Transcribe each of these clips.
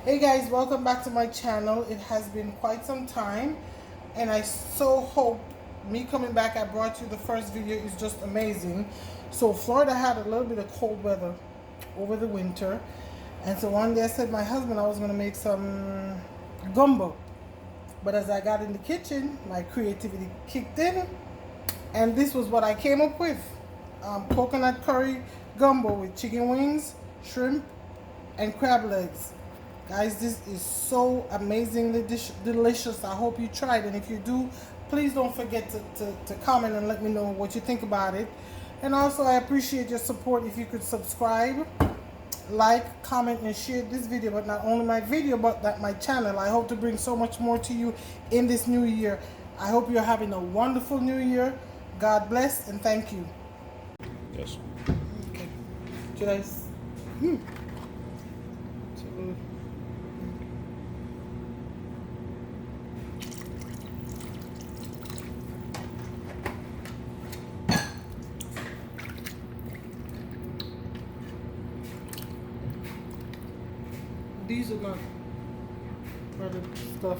Hey guys, welcome back to my channel. It has been quite some time, and I so hope me coming back, I brought you the first video, is just amazing. So Florida had a little bit of cold weather over the winter, and so one day I said to my husband I was going to make some gumbo. But as I got in the kitchen, my creativity kicked in, and this was what I came up with. Coconut curry gumbo with chicken wings, shrimp, and crab legs. Guys, this is so amazingly delicious. I hope you tried, and if you do, please don't forget to comment and let me know what you think about it. And also, I appreciate your support. If you could subscribe, like, comment, and share this video, but not only my video, but that my channel. I hope to bring so much more to you in this new year. I hope you're having a wonderful new year. God bless, and thank you. Yes. Okay. Should I? So, these are not other stuff.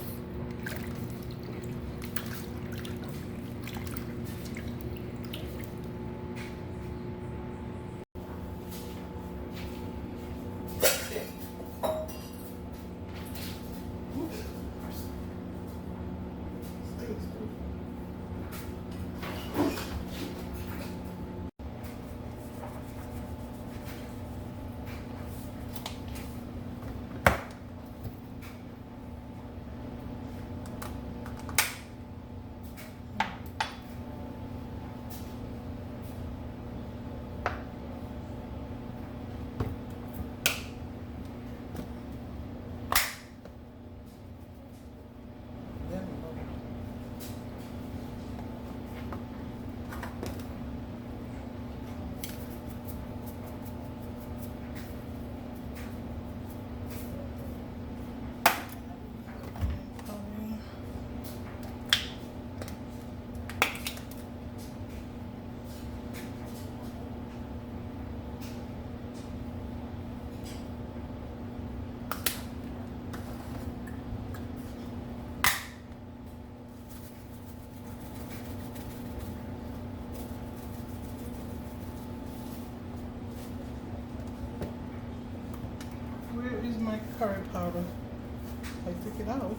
Where is my curry powder? I took it out.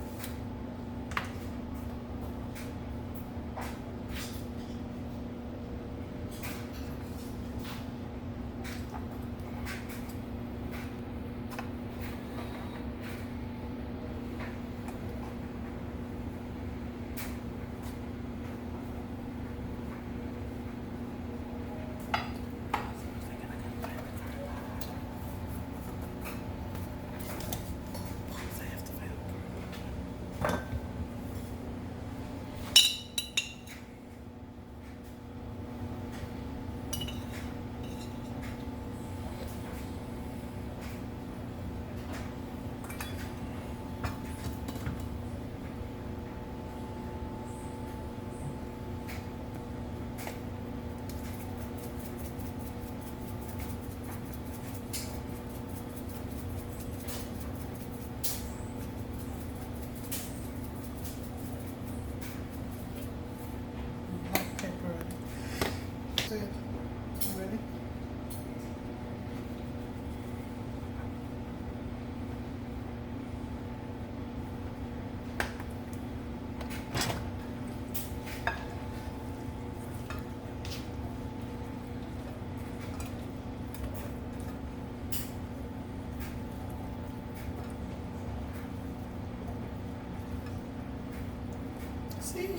Black pepper. That's it. You ready? See?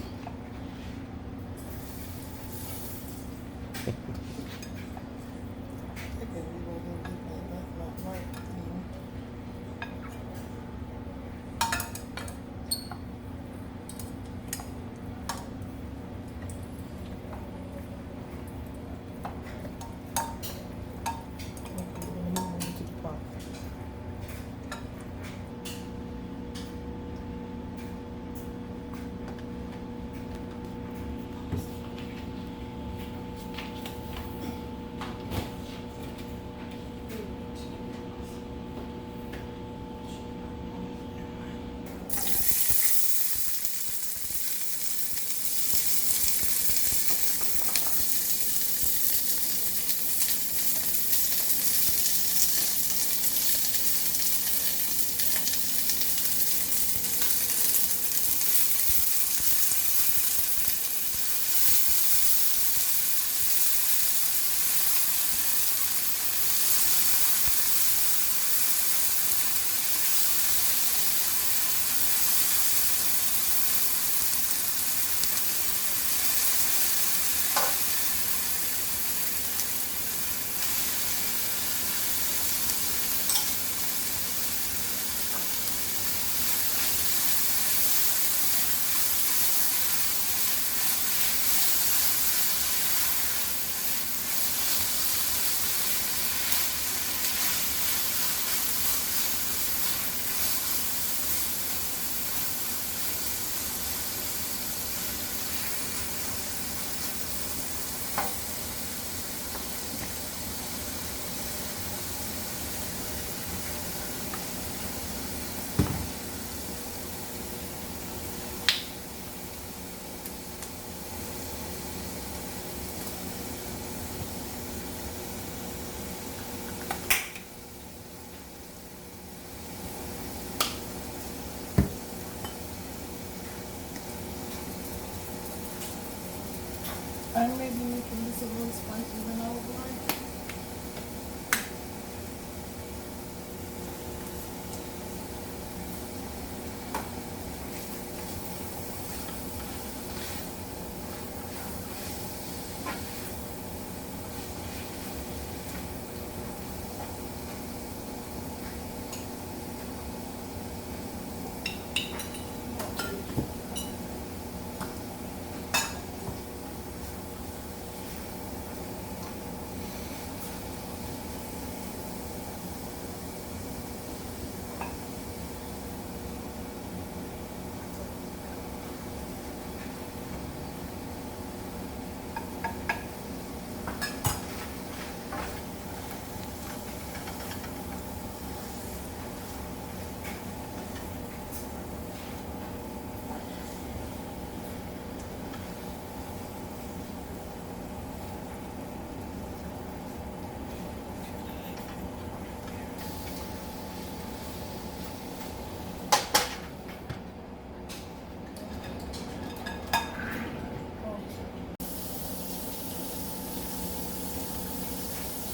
I may be making this a little spicy than I would like.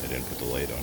I didn't put the light on.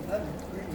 That is pretty.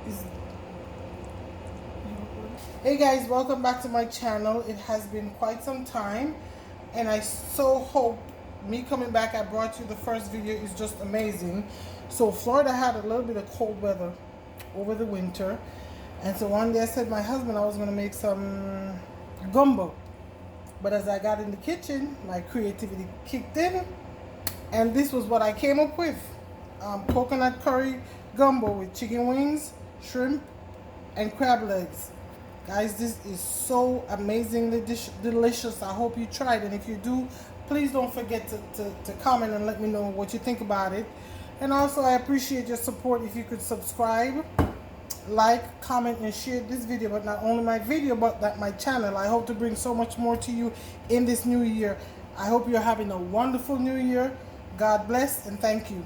Is- Hey guys, welcome back to my channel. It has been quite some time, and I so hope me coming back, I brought you the first video, is just amazing. So Florida had a little bit of cold weather over the winter, and so one day I said to my husband I was going to make some gumbo, but as I got in the kitchen, my creativity kicked in, and this was what I came up with. Coconut curry gumbo with chicken wings, shrimp, and crab legs. Guys, this is so amazingly delicious. I hope you try it, and if you do, please don't forget to comment and let me know what you think about it. And also, I appreciate your support. If you could subscribe, like, comment, and share this video, but not only my video, but that my channel. I hope to bring so much more to you in this new year. I hope you're having a wonderful new year. God bless, and thank you.